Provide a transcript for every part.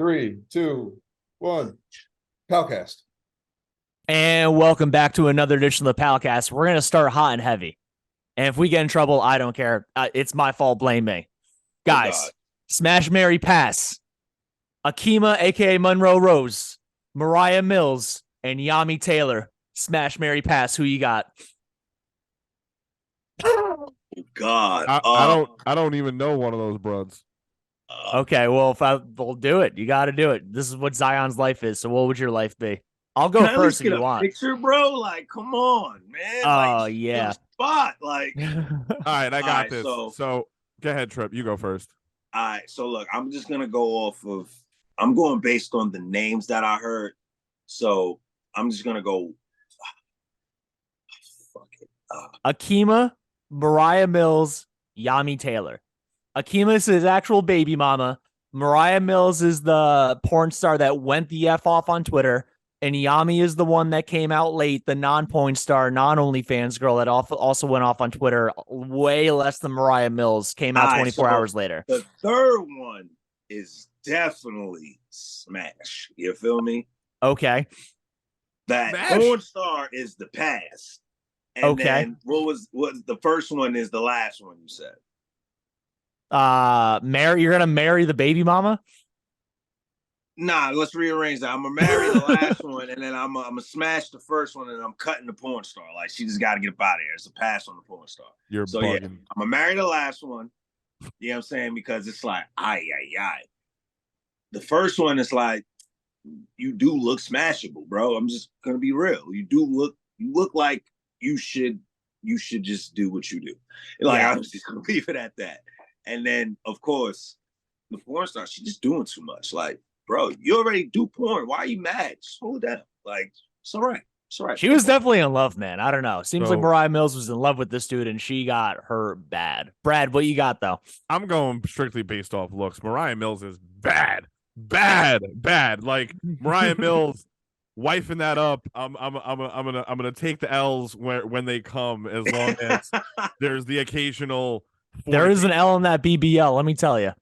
3, 2, 1. Palcast. And welcome back to another edition of the Palcast. We're going to start hot and heavy. And if we get in trouble, I don't care. It's my fault. Blame me. Guys, Smash, Mary, Pass. Akima, a.k.a. Monroe Rose. Mariah Mills. And Yami Taylor. Smash, Mary, Pass. Who you got? Oh, God. I don't even know one of those broads. Okay, well, we'll do it. You got to do it. This is what Zion's life is. So what would your life be? I'll go first if you want. Picture, bro. Like, come on, man. Oh, yeah. Spot. Like, all right, I got this. So go ahead, Tripp. You go first. All right. So look, I'm just gonna go I'm going based on the names that I heard. So I'm just gonna go. Fuck it. Akima, Mariah Mills, Yami Taylor. Akima is his actual baby mama. Mariah Mills is the porn star that went the F off on Twitter. And Yami is the one that came out late, the non-porn star, non-OnlyFans girl that also went off on Twitter way less than Mariah Mills, came out 24 hours later. The third one is definitely Smash. You feel me? Okay. That porn star is the past. And okay. Then what was the first one is the last one you said? You're gonna marry the baby mama? Nah, let's rearrange that. I'm gonna marry the last one, and then I'm gonna smash the first one, and I'm cutting the porn star. Like, she just got to get up out of here. It's a pass on the porn star. You're bugging. Yeah, I'm gonna marry the last one. You know what I'm saying? Because it's like, ay. The first one is like, you do look smashable, bro. I'm just gonna be real. You look like you should just do what you do. Like, I'm just gonna leave it at that. And then, of course, the porn star, she's just doing too much. Like, bro, you already do porn. Why are you mad? Just hold down. Like, it's all right. It's all right. She was definitely in love, man. I don't know. Seems like Mariah Mills was in love with this dude, and she got her bad. Brad, what you got, though? I'm going strictly based off looks. Mariah Mills is bad. Like, Mariah Mills wifing that up. I'm gonna take the L's when they come, as long as there's the occasional. There is an L in that BBL, let me tell you.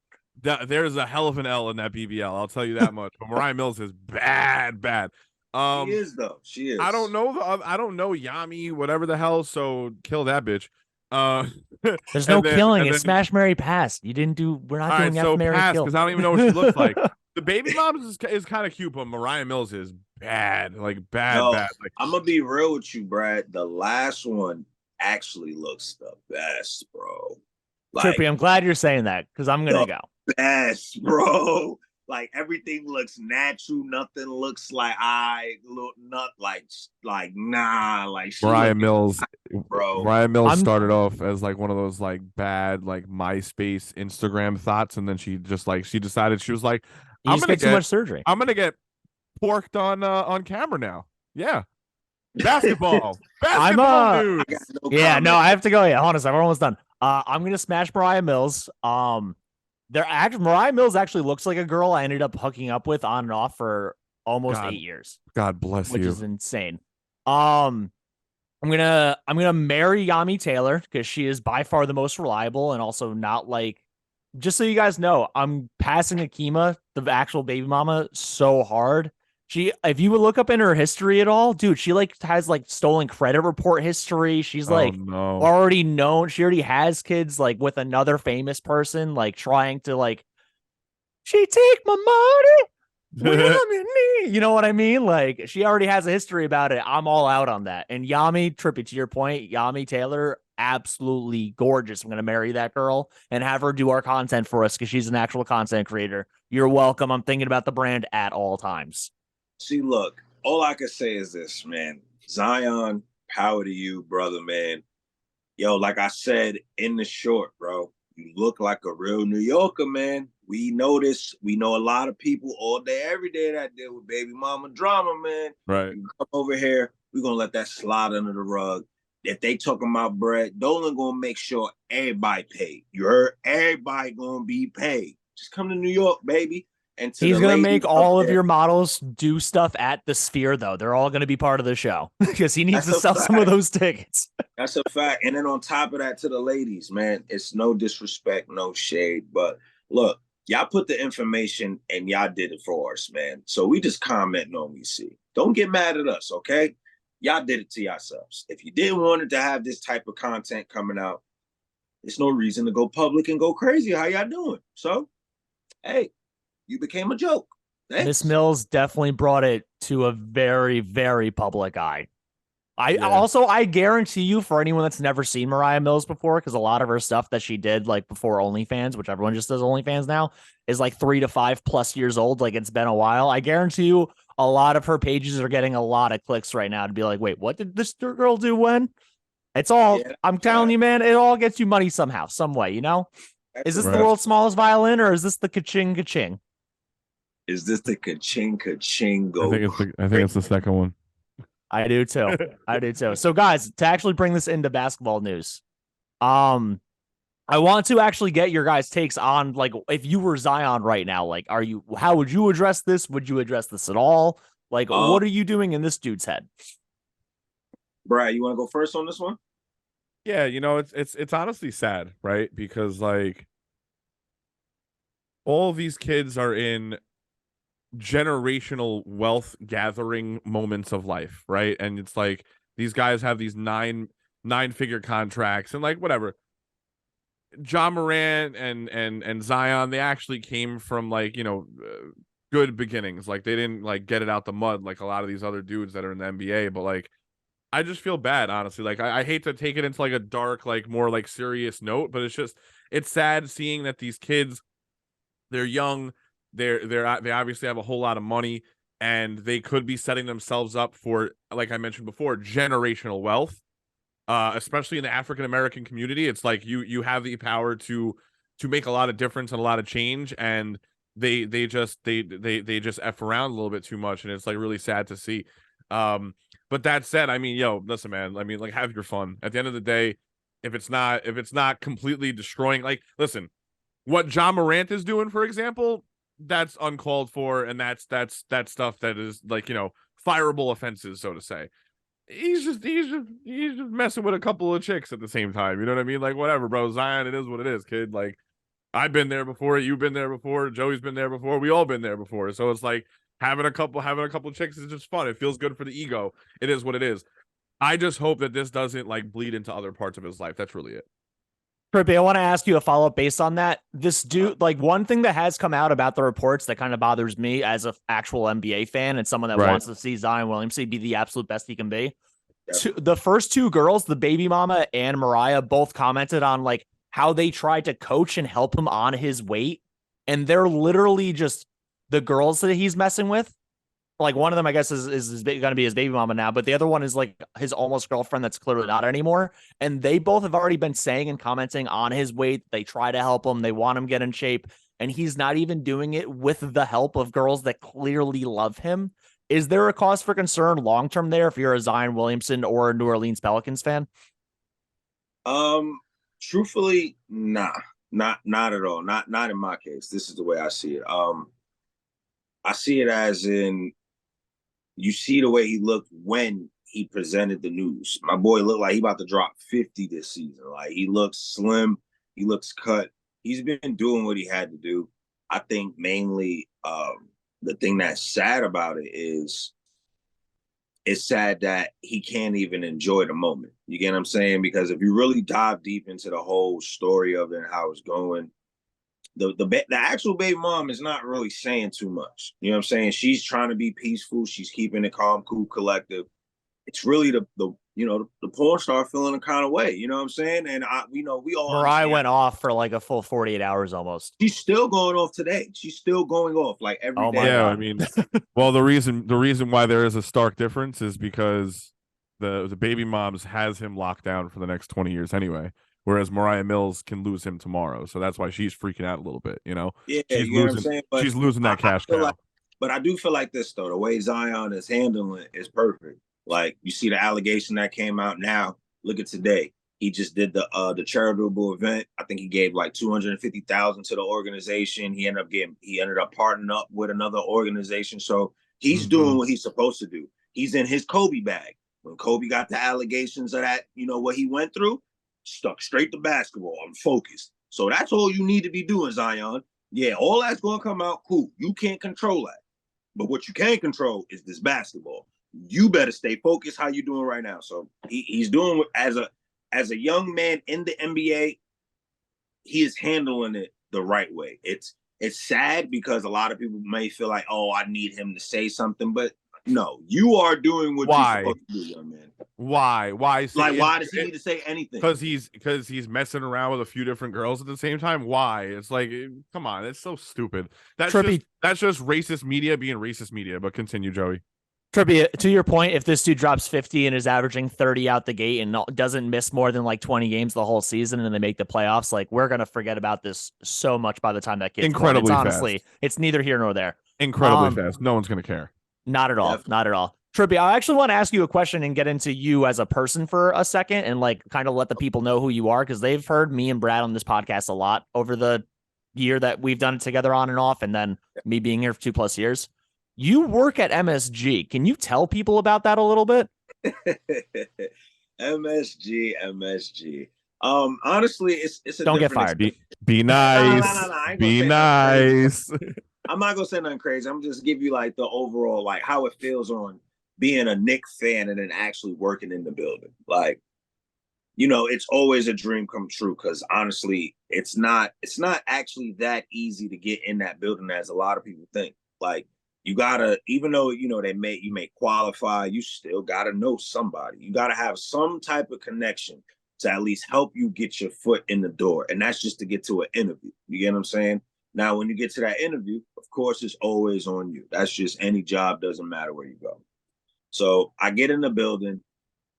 There's a hell of an L in that BBL. I'll tell you that much. But Mariah Mills is bad. She is, though. She is. I don't know Yami, whatever the hell. So kill that bitch. There's no killing. It's Smash, Marry, Pass. We're not doing F, Marry, Kill. Because I don't even know what she looks like. The baby mom is kind of cute, but Mariah Mills is bad. Like, bad. Like, I'm gonna be real with you, Brad. The last one actually looks the best, bro. Like, Trippy, I'm glad you're saying that, because I'm gonna go. Best, bro. Like, everything looks natural. Nothing looks like Mariah Mills, bro. Mariah Mills started off as like one of those like bad like MySpace Instagram thoughts, and then she decided she was like, I'm gonna get too much surgery. I'm gonna get porked on camera now. Yeah. Basketball. Dude. No, I have to go. Yeah, hold on a second. We're almost done. I'm gonna smash Mariah Mills. Mariah Mills actually looks like a girl I ended up hooking up with on and off for almost 8 years. God bless you. Which is insane. I'm gonna marry Yami Taylor because she is by far the most reliable, and also not like, just so you guys know, I'm passing Akima, the actual baby mama, so hard. If you would look up in her history at all, dude, she like has like stolen credit report history. She's already known. She already has kids like with another famous person, like trying to like, she take my money. You know what I mean? Like, she already has a history about it. I'm all out on that. And Yami, Trippy, to your point, Yami Taylor, absolutely gorgeous. I'm going to marry that girl and have her do our content for us because she's an actual content creator. You're welcome. I'm thinking about the brand at all times. See, look, all I can say is this, man. Zion, power to you, brother, man. Yo, like I said in the short, bro, you look like a real New Yorker, man. We know this. We know a lot of people all day, every day that deal with baby mama drama, man. Right. You come over here, we're going to let that slide under the rug. If they talking about bread, Dolan going to make sure everybody paid. You heard? Everybody going to be paid. Just come to New York, baby. And he's going to make all of your models do stuff at the Sphere, though. They're all going to be part of the show because he needs to sell some of those tickets. That's a fact. And then on top of that, to the ladies, man, it's no disrespect, no shade. But look, y'all put the information and y'all did it for us, man. So we just commenting on what we see. Don't get mad at us, okay? Y'all did it to yourselves. If you didn't want it to have this type of content coming out, there's no reason to go public and go crazy. How y'all doing? So, hey, you became a joke. Thanks. Miss Mills definitely brought it to a very, very public eye. Yeah. I guarantee you, for anyone that's never seen Mariah Mills before, because a lot of her stuff that she did like before OnlyFans, which everyone just does OnlyFans now, is like 3 to 5+ years old. Like it's been a while. I guarantee you a lot of her pages are getting a lot of clicks right now to be like, wait, what did this girl do when? It's all, Yeah, I'm telling you, man, it all gets you money somehow, some way, you know? Is this the world's smallest violin, or is this the ka-ching ka-ching? Is this the ka-ching ka-ching go? I think it's the second one. I do too. I do too. So guys, to actually bring this into basketball news, I want to actually get your guys' takes on, like, if you were Zion right now, like, how would you address this? Would you address this at all? Like, what are you doing in this dude's head? Brad, you want to go first on this one? Yeah, you know, it's honestly sad, right? Because like all these kids are in generational wealth gathering moments of life, right? And it's like these guys have these nine-figure contracts and like whatever. John Morant and Zion, they actually came from like, you know, good beginnings. Like they didn't like get it out the mud like a lot of these other dudes that are in the NBA, but like I just feel bad, honestly. Like I hate to take it into like a dark, like more like serious note, but it's sad seeing that these kids, they're young, they obviously have a whole lot of money, and they could be setting themselves up for, like I mentioned before, generational wealth. Especially in the African American community, it's like you have the power to make a lot of difference and a lot of change, and they just F around a little bit too much, and it's like really sad to see. But that said, I mean, yo, listen, man, I mean, like, have your fun. At the end of the day, if it's not completely destroying, like, listen, what John Morant is doing, for example, that's uncalled for, and that's stuff that is like, you know, fireable offenses, so to say. He's just messing with a couple of chicks at the same time. You know what I mean? Like, whatever, bro. Zion, it is what it is, kid. Like, I've been there before. You've been there before. Joey's been there before. We all been there before. So it's like having a couple chicks is just fun. It feels good for the ego. It is what it is. I just hope that this doesn't like bleed into other parts of his life. That's really it. Trippy, I want to ask you a follow-up based on that. This dude, like, one thing that has come out about the reports that kind of bothers me as an actual NBA fan and someone that wants to see Zion Williamson be the absolute best he can be. The first two girls, the baby mama and Mariah, both commented on like how they tried to coach and help him on his weight. And they're literally just the girls that he's messing with. Like one of them, I guess, is going to be his baby mama now, but the other one is like his almost girlfriend that's clearly not anymore. And they both have already been saying and commenting on his weight. They try to help him. They want him get in shape. And he's not even doing it with the help of girls that clearly love him. Is there a cause for concern long-term there if you're a Zion Williamson or a New Orleans Pelicans fan? Truthfully, nah, not at all. Not in my case. This is the way I see it. I see it as in, you see the way he looked when he presented the news. My boy looked like he about to drop 50 this season. Like, he looks slim. He looks cut. He's been doing what he had to do. I think mainly the thing that's sad about it is it's sad that he can't even enjoy the moment. You get what I'm saying? Because if you really dive deep into the whole story of it and how it's going, the actual baby mom is not really saying too much. You know what I'm saying? She's trying to be peaceful. She's keeping it calm, cool, collective. It's really the porn star feeling a kind of way. You know what I'm saying? And we all. Mariah went off for like a full 48 hours almost. She's still going off today. She's still going off like every day. Yeah, God. I mean, well, the reason why there is a stark difference is because the baby moms has him locked down for the next 20 years anyway. Whereas Mariah Mills can lose him tomorrow. So that's why she's freaking out a little bit, you know? Yeah, she's you know what I'm saying? But she's losing that cash cow. But I do feel like this, though. The way Zion is handling it is perfect. Like, you see the allegation that came out now. Look at today. He just did the charitable event. I think he gave like $250,000 to the organization. He ended up partnering up with another organization. So he's doing what he's supposed to do. He's in his Kobe bag. When Kobe got the allegations of that, you know, what he went through, stuck straight to basketball. I'm focused. So that's all you need to be doing, Zion. Yeah, all that's gonna come out. Cool. You can't control that. But what you can control is this basketball. You better stay focused how you doing right now. So he's doing as a young man in the NBA, he is handling it the right way. It's sad because a lot of people may feel like, oh, I need him to say something, but no, you are doing what you're supposed to do, young man. Why? Why does he need to say anything? Because he's messing around with a few different girls at the same time. Why? It's like, come on, it's so stupid. That's just racist media being racist media. But continue, Joey. Trippy, to your point, if this dude drops 50 and is averaging 30 out the gate and doesn't miss more than like 20 games the whole season and they make the playoffs, like we're gonna forget about this so much by the time that kid's incredibly born. honestly, it's neither here nor there. Incredibly fast. No one's gonna care. Not at all. Definitely. Not at all. Trippy, I actually want to ask you a question and get into you as a person for a second and like kind of let the people know who you are, because they've heard me and Brad on this podcast a lot over the year that we've done it together on and off, and then me being here for 2+ years. You work at MSG. Can you tell people about that a little bit? MSG. Honestly, it's a don't get fired. Be nice. No, be nice. I'm not gonna say nothing crazy. I'm just give you like the overall, like how it feels on being a Knicks fan and then actually working in the building. Like, you know, it's always a dream come true because honestly, it's not actually that easy to get in that building as a lot of people think. Like, you gotta, even though you know you may qualify, you still gotta know somebody. You gotta have some type of connection to at least help you get your foot in the door, and that's just to get to an interview. You get what I'm saying? Now, when you get to that interview, of course, it's always on you. That's just any job, doesn't matter where you go. So I get in the building.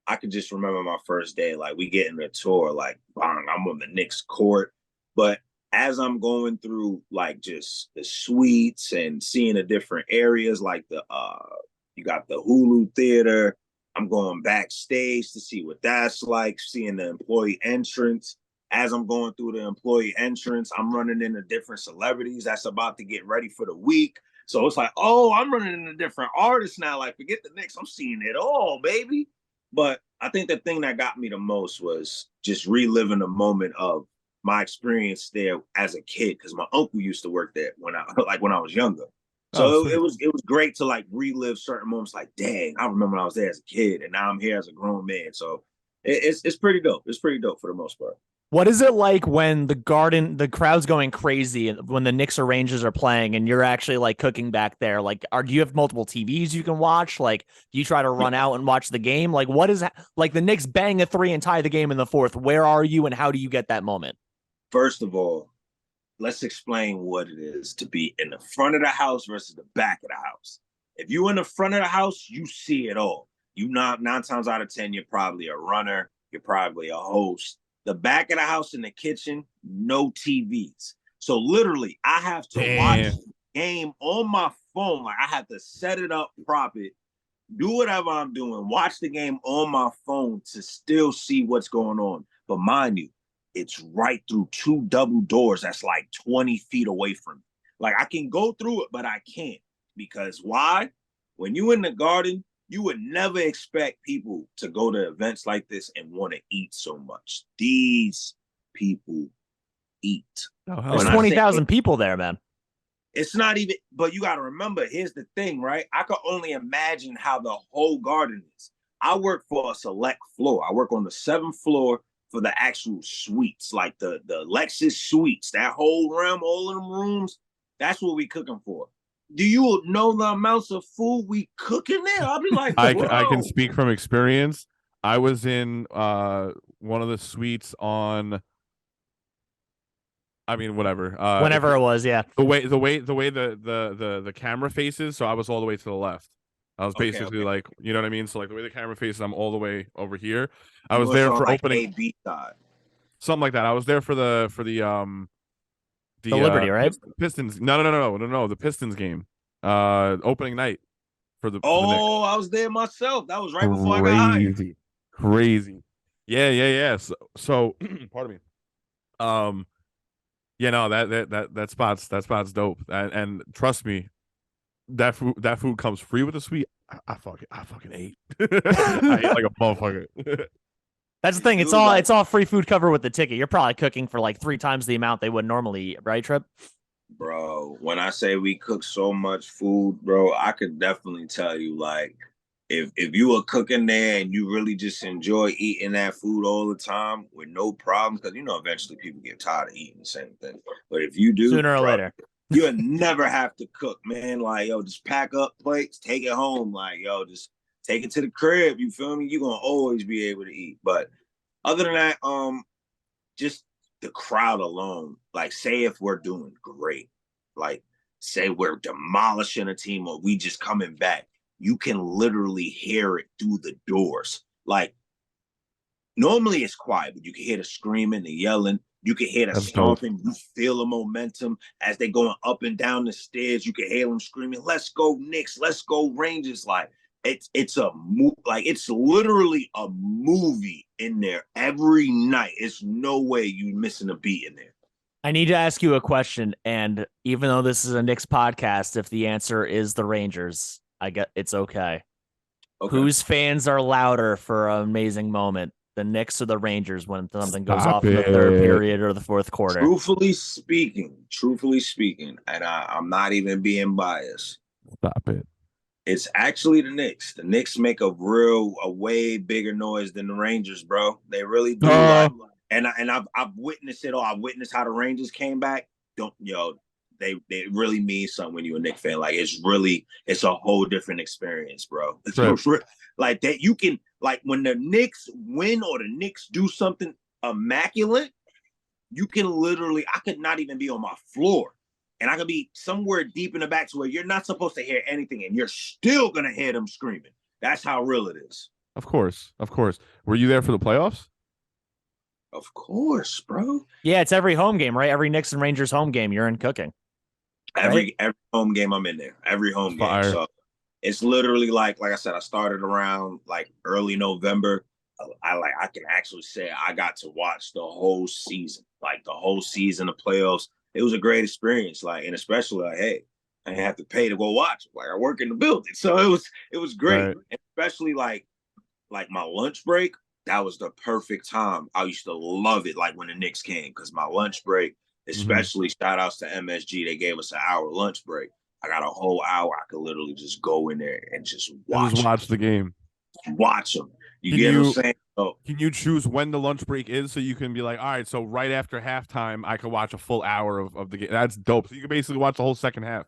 I could just remember my first day. Like, we get in the tour, like, bang, I'm on the Knicks court. But as I'm going through, like, just the suites and seeing the different areas, like you got the Hulu Theater. I'm going backstage to see what that's like, seeing the employee entrance. As I'm going through the employee entrance, I'm running into different celebrities that's about to get ready for the week. So it's like, oh, I'm running into different artists now. Like, forget the Knicks. I'm seeing it all, baby. But I think the thing that got me the most was just reliving the moment of my experience there as a kid, because my uncle used to work there when I was younger. So it was great to like relive certain moments. Like, dang, I remember when I was there as a kid, and now I'm here as a grown man. So it's pretty dope. It's pretty dope for the most part. What is it like when the crowd's going crazy when the Knicks or Rangers are playing and you're actually like cooking back there? Like, do you have multiple TVs you can watch? Like, do you try to run out and watch the game? Like, what is like the Knicks bang a 3 and tie the game in the 4th? Where are you and how do you get that moment? First of all, let's explain what it is to be in the front of the house versus the back of the house. If you're in the front of the house, you see it all. You nine times out of 10, you're probably a runner. You're probably a host. The back of the house in the kitchen, no TVs. So literally, I have to watch the game on my phone. Like, I have to set it up, prop it, do whatever I'm doing, watch the game on my phone to still see what's going on. But mind you, it's right through 2 double doors that's like 20 feet away from me. Like, I can go through it, but I can't. Because why? When you in the Garden, you would never expect people to go to events like this and want to eat so much. These people eat. There's 20,000 people there, man. It's not even, but you got to remember, here's the thing, right? I could only imagine how the whole Garden is. I work for a select floor. I work on the 7th floor for the actual suites, like the Lexus suites, that whole realm, all of them rooms. That's what we cooking for. Do you know the amounts of food we cooking there? I'll be like, I can speak from experience. I was in one of the suites on, I mean, whatever. Whenever it was, yeah. The way the camera faces, so I was all the way to the left. I was basically like, you know what I mean? So like the way the camera faces, I'm all the way over here. I was there for like opening A-B side. Something like that. I was there for the Liberty, right? Pistons. No. The Pistons game. Opening night for the. Oh, I was there myself. That was right before I got hired. Crazy. Yeah. So pardon me. That spot's dope. And trust me, that food comes free with the suite. I fucking ate. I ate like a motherfucker. That's the thing. It's all free food covered with the ticket. You're probably cooking for like 3 times the amount they would normally eat, right, Trip? Bro, when I say we cook so much food, bro, I could definitely tell you, like, if you were cooking there and you really just enjoy eating that food all the time with no problems, because eventually people get tired of eating the same thing. But if you do, Sooner or bro, later. you'll never have to cook, man. Like, yo, just pack up plates, take it home. Like, yo, just take it to the crib. You feel me? You're gonna always be able to eat. But other than that, just the crowd alone, like, say if we're doing great, like, say we're demolishing a team or we just coming back, you can literally hear it through the doors. Like, normally it's quiet, but you can hear the screaming, the yelling, you can hear the stomping, you feel the momentum as they're going up and down the stairs. You can hear them screaming, "Let's go Knicks, let's go Rangers." Like, it's literally a movie in there every night. It's no way you missing a beat in there. I need to ask you a question, and even though this is a Knicks podcast, if the answer is the Rangers, I get it's okay. Whose fans are louder for an amazing moment? The Knicks or the Rangers when something goes off in the third period or the fourth quarter? Truthfully speaking, and I'm not even being biased. Stop it. It's actually the Knicks. The Knicks make a way bigger noise than the Rangers, bro. They really do. And I've witnessed it all. I've witnessed how the Rangers came back. They really mean something when you're a Knicks fan. Like, it's a whole different experience, bro. It's like that. You can, like, when the Knicks win or the Knicks do something immaculate, you can literally, I could not even be on my floor. And I could be somewhere deep in the back to where you're not supposed to hear anything, and you're still going to hear them screaming. That's how real it is. Of course. Were you there for the playoffs? Of course, bro. Yeah, it's every home game, right? Every Knicks and Rangers home game, you're in cooking. Every home game I'm in there. Every home game. So it's literally like I said, I started around like early November. I can actually say I got to watch the whole season, like the whole season of playoffs. It was a great experience, like, and especially like, hey, I didn't have to pay to go watch. Like, I work in the building, so it was great. Right. And especially like my lunch break, that was the perfect time. I used to love it, like when the Knicks came, because my lunch break, especially shout outs to MSG, they gave us an hour lunch break. I got a whole hour. I could literally just go in there and just watch the game. Watch them. You get what I'm saying? So, can you choose when the lunch break is so you can be like, all right, so right after halftime, I can watch a full hour of the game. That's dope. So you can basically watch the whole second half.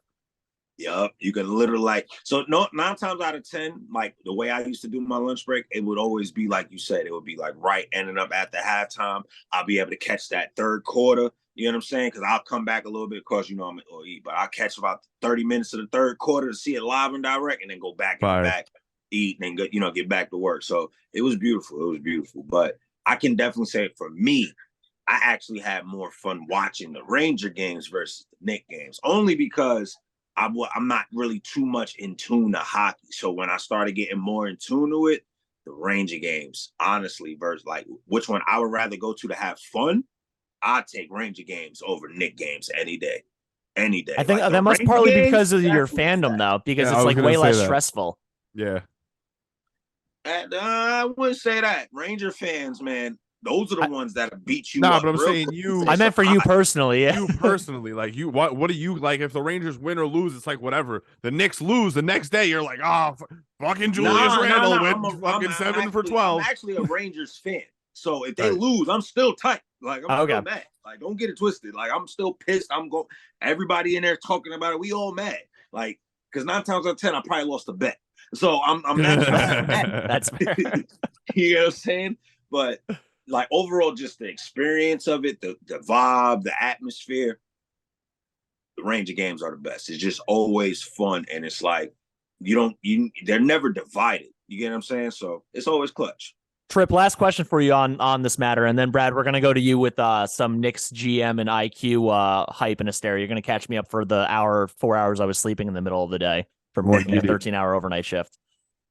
Yep, you can literally no 9 times out of 10, like the way I used to do my lunch break, it would always be like you said, it would be like right ending up at the halftime. I'll be able to catch that third quarter. You know what I'm saying? Because I'll come back a little bit, of course, I'm going to eat, but I'll catch about 30 minutes of the third quarter to see it live and direct, and then go back and back, eat, and then get back to work. So it was beautiful. But I can definitely say for me, I actually had more fun watching the Ranger games versus the Knicks games, only because I'm not really too much in tune to hockey. So when I started getting more in tune to it, the Ranger games, honestly, versus like which one I would rather go to have fun, I'd take Ranger games over Knicks games any day. I think that must partly because of your fandom, though, because it's like way less stressful. Yeah. And, I wouldn't say that. Ranger fans, man, those are the ones that beat you. Nah, up, but I'm bro. saying you. I meant for you personally. Yeah. You personally, like you. What do you like? If the Rangers win or lose, it's like whatever. The Knicks lose the next day, you're like, oh, fucking Julius Randle went fucking 7 for 12. I'm actually a Rangers fan, so if they lose, I'm still tight. Like, I'm still mad. Like, don't get it twisted. Like, I'm still pissed. Everybody in there talking about it. We all mad. Like, because 9 times out of 10, I probably lost a bet. So I'm not mad. That's fair. You know what I'm saying? But like overall, just the experience of it, the vibe, the atmosphere, the Ranger games are the best. It's just always fun, and it's like they're never divided. You get what I'm saying? So it's always clutch. Tripp, last question for you on this matter, and then Brad, we're gonna go to you with some Knicks GM and IQ hype and hysteria. You're gonna catch me up for the 4 hours I was sleeping in the middle of the day for more than a 13-hour overnight shift.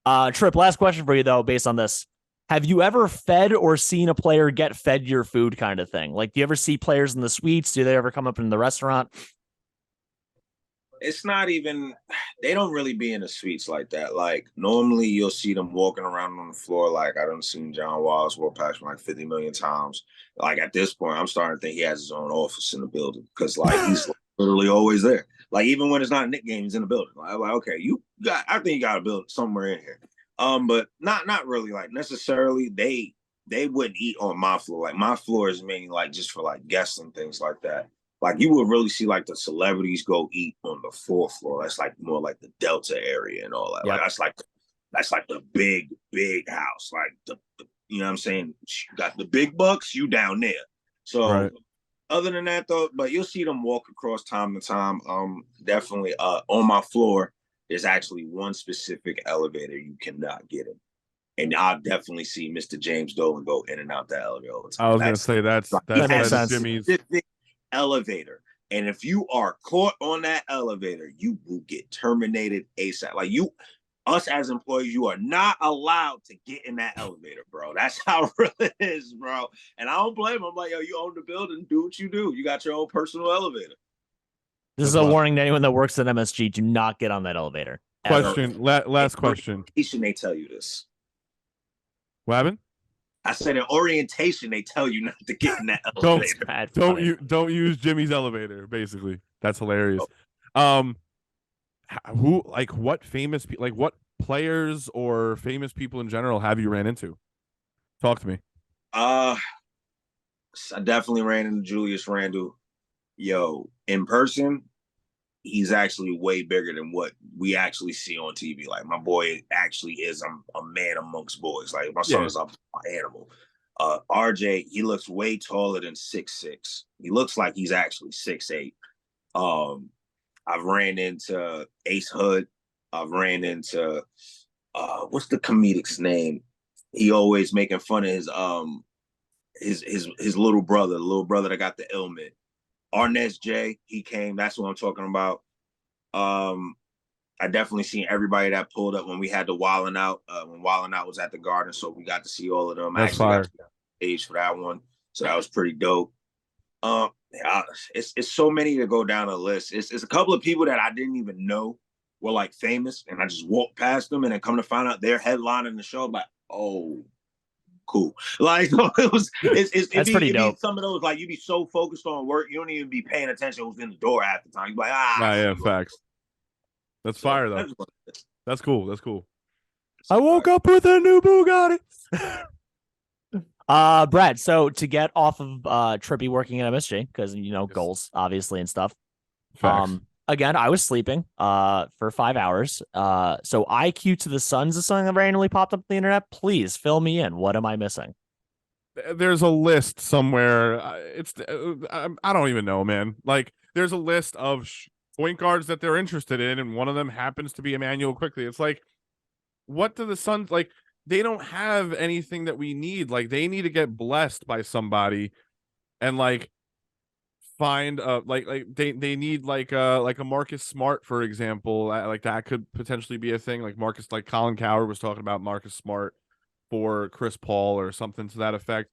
Tripp, last question for you though, based on this. Have you ever fed or seen a player get fed your food kind of thing? Like, do you ever see players in the suites? Do they ever come up in the restaurant? It's not even, they don't really be in the suites like that. Like, normally you'll see them walking around on the floor. Like, I done seen John Walls walk past me like 50 million times. Like, at this point, I'm starting to think he has his own office in the building because, like, he's literally always there. Like even when it's not a Knicks game, he's in the building. I'm like, okay, I think you got to build somewhere in here. But not really like necessarily. They wouldn't eat on my floor. Like my floor is mainly like just for like guests and things like that. Like you would really see like the celebrities go eat on the fourth floor. That's like more like the Delta area and all that. Yep. Like that's like the big house. Like the you know what I'm saying? You got the big bucks, you down there. So Right. other than that though, but you'll see them walk across time to time. Definitely on my floor, there's actually one specific elevator you cannot get in. And I'll definitely see Mr. James Dolan go in and out that elevator all the time. I was gonna say that's That makes sense. Jimmy's. Specific elevator. And if you are caught on that elevator, you will get terminated ASAP. Like us as employees, you are not allowed to get in that elevator, bro. That's how real it is, bro. And I don't blame them. I'm like, yo, you own the building, do what you do. You got your own personal elevator. This is a warning to anyone that works at MSG. Do not get on that elevator. ever. Question. Last question. They tell you this. What happened? I said in orientation, they tell you not to get in that Don't- elevator. Bad Don't funny. you don't use Jimmy's elevator. Basically, that's hilarious. Who like what famous like what players or famous people in general have you ran into? Talk to me. I definitely ran into Julius Randle. Yo, in person, he's actually way bigger than what we actually see on TV. Like my boy actually is a man amongst boys. Like my son is an animal. RJ, he looks way taller than 6'6". He looks like he's actually 6'8". I've ran into Ace Hood. I've ran into what's the comedic's name? He always making fun of his little brother, the little brother that got the ailment. Arnez J, he came. That's what I'm talking about. I definitely seen everybody that pulled up when we had the Wildin' Out. When Wildin' Out was at the Garden, so we got to see all of them. That's I fire. actually got stage for that one, so that was pretty dope. It's so many to go down the list. It's a couple of people that I didn't even know were like famous, and I just walked past them, and then come to find out they're headlining the show. I'm like, oh, cool. Like so it's pretty dope. Some of those like you be so focused on work, you don't even be paying attention who's in the door half the time. You be like, Yeah, facts. That's So, fire though. That's cool. That's cool. I woke up with a new Bugatti. Brad, so to get off of Trippy working at MSG, because goals obviously and stuff. Facts. Again, I was sleeping for 5 hours. So IQ to the Suns is something that randomly popped up on the internet. Please fill me in. What am I missing? There's a list somewhere. I don't even know, man. Like there's a list of point guards that they're interested in, and one of them happens to be Emmanuel Quickly. It's like, what do the Suns like? They don't have anything that we need. Like they need to get blessed by somebody, and like find they need like a Marcus Smart, for example. Like that could potentially be a thing. Like Marcus, like Colin Cowherd was talking about Marcus Smart for Chris Paul or something to that effect.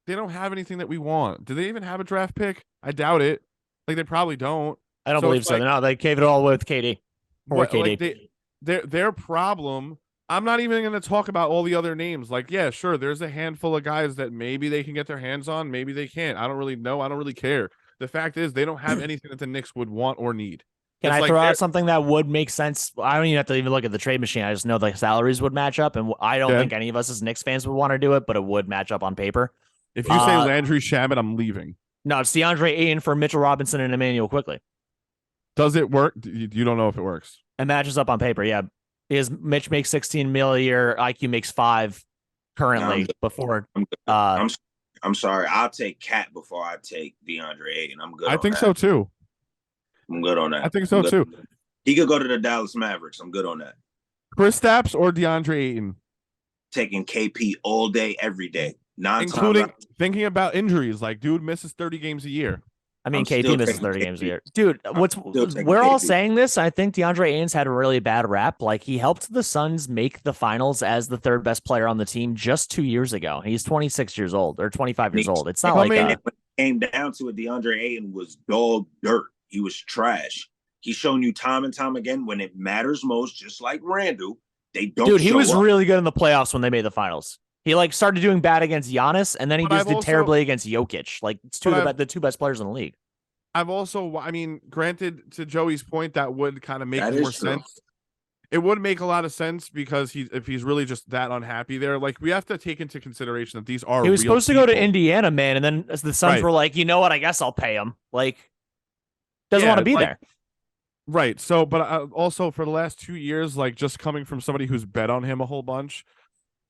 They don't have anything that we want. Do they even have a draft pick? I doubt it. Like they probably don't. I don't So believe it's so. like- No, they gave it all away with KD. Or But, KD. like, their problem. I'm not even going to talk about all the other names. Like, yeah, sure, there's a handful of guys that maybe they can get their hands on, maybe they can't. I don't really know. I don't really care. The fact is, they don't have anything that the Knicks would want or need. Can It's I like throw they're- out something that would make sense? I don't even have to even look at the trade machine. I just know the salaries would match up, and I don't Yeah. think any of us as Knicks fans would want to do it, but it would match up on paper. If you say Uh, Landry Shamet, I'm leaving. No, it's DeAndre Ayton for Mitchell Robinson and Emmanuel Quickly. Does it work? You don't know if it works. It matches up on paper, yeah. Is Mitch makes 16 mil a year, IQ makes 5 currently before. I'm sorry. I'll take Cat before I take DeAndre Ayton. I'm good. I on think that. so too. I'm good on that. I think so I'm good too. on that. He could go to the Dallas Mavericks. I'm good on that. Chris Stapps or DeAndre Ayton, Taking KP all day, every day. including thinking about injuries. Like, dude misses 30 games a year. I mean, I'm KP still misses taking 30 games a KP. year. Dude, still taking we're all KP. saying this. I think DeAndre Ayton's had a really bad rap. Like, he helped the Suns make the finals as the third best player on the team just 2 years ago. He's 26 years old or 25 years old. It's not I like mean, when it came down to it, DeAndre Ayton was dog dirt. He was trash. He's shown you time and time again when it matters most, just like Randall, they don't. dude, he show was up. really good in the playoffs when they made the finals. He like started doing bad against Giannis, and then he But just I've did also- terribly against Jokic. Like it's But the two best players in the league. I mean, granted, to Joey's point, that would kind of make That more is true. sense. It would make a lot of sense because if he's really just that unhappy there, like we have to take into consideration that these are He was real supposed to go to people. Indiana, man, and then as the Suns Right. were like, you know what? I guess I'll pay him. Like, doesn't want to be there. Right. So, but also for the last 2 years, like just coming from somebody who's bet on him a whole bunch,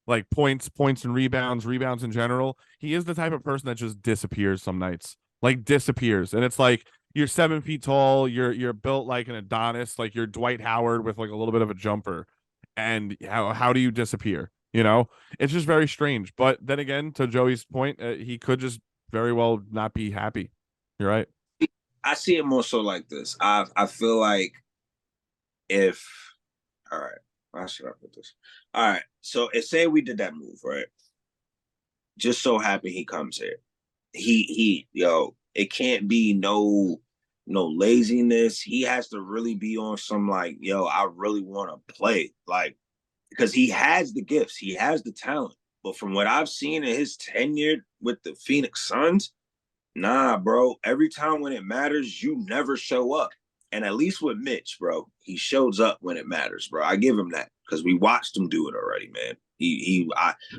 like points and rebounds in general, he is the type of person that just disappears some nights, like disappears. And it's like, you're 7 feet tall, you're built like an Adonis, like you're Dwight Howard with like a little bit of a jumper. And how do you disappear? You know, it's just very strange. But then again, to Joey's point, he could just very well not be happy. You're right. I see it more so like this. I feel like if all right, how should I put this? All right, so if say we did that move, right? Just so happy he comes here. It can't be no laziness. He has to really be on some like, I really want to play. Like, because he has the gifts, he has the talent. But from what I've seen in his tenure with the Phoenix Suns, nah, bro. Every time when it matters, you never show up. And at least with Mitch, bro, he shows up when it matters, bro. I give him that because we watched him do it already, man.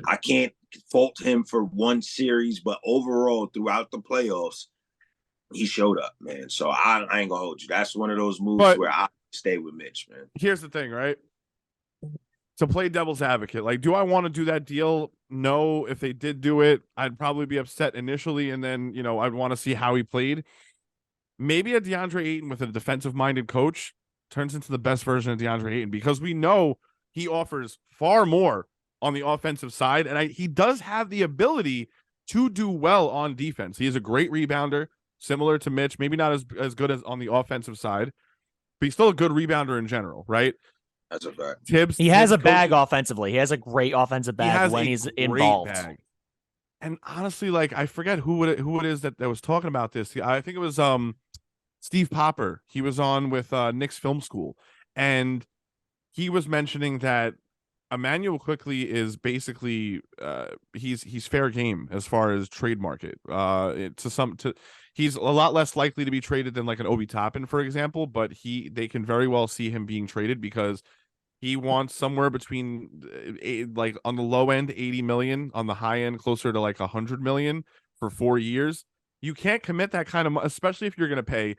I can't fault him for one series, but overall throughout the playoffs, he showed up, man. So I ain't gonna hold you. That's one of those moves where I stay with Mitch, man. Here's the thing, right? To play devil's advocate, like, do I want to do that deal? No. If they did do it, I'd probably be upset initially, and then I'd want to see how he played. Maybe a DeAndre Ayton with a defensive-minded coach turns into the best version of DeAndre Ayton, because we know he offers far more on the offensive side, and he does have the ability to do well on defense. He is a great rebounder, similar to Mitch, maybe not as good as on the offensive side, but he's still a good rebounder in general, right? That's a fact. He has a bag offensively. He has a great offensive bag when he's involved. And honestly, like, I forget who it is that was talking about this. I think it was Steve Popper. He was on with Knicks Film School, and he was mentioning that Emmanuel Quickley is basically he's fair game as far as trade market. He's a lot less likely to be traded than like an Obi Toppin, for example, but they can very well see him being traded because he wants somewhere between like on the low end 80 million, on the high end closer to like 100 million for 4 years. You can't commit that kind of, especially if you're going to pay.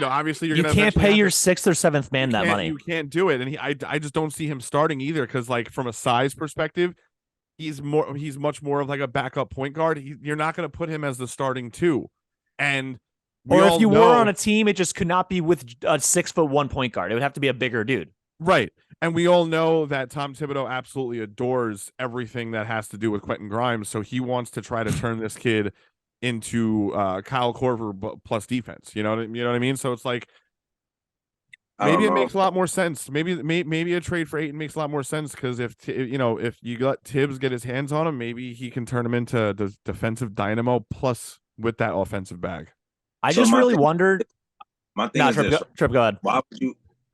Obviously you can't pay your sixth or seventh man that money. You can't do it, and I just don't see him starting either, because like from a size perspective, he's much more of like a backup point guard. You're not going to put him as the starting two, and or if you were on a team, it just could not be with a 6'1" point guard. It would have to be a bigger dude, right? And we all know that Tom Thibodeau absolutely adores everything that has to do with Quentin Grimes, so he wants to try to turn this kid into Kyle Korver plus defense. You know what I mean? So it's like, maybe it makes a lot more sense. Maybe a trade for Ayton makes a lot more sense, because if you let Tibbs get his hands on him, maybe he can turn him into the defensive dynamo plus with that offensive bag. I just really wondered. My thing is this. Trip, go ahead. Why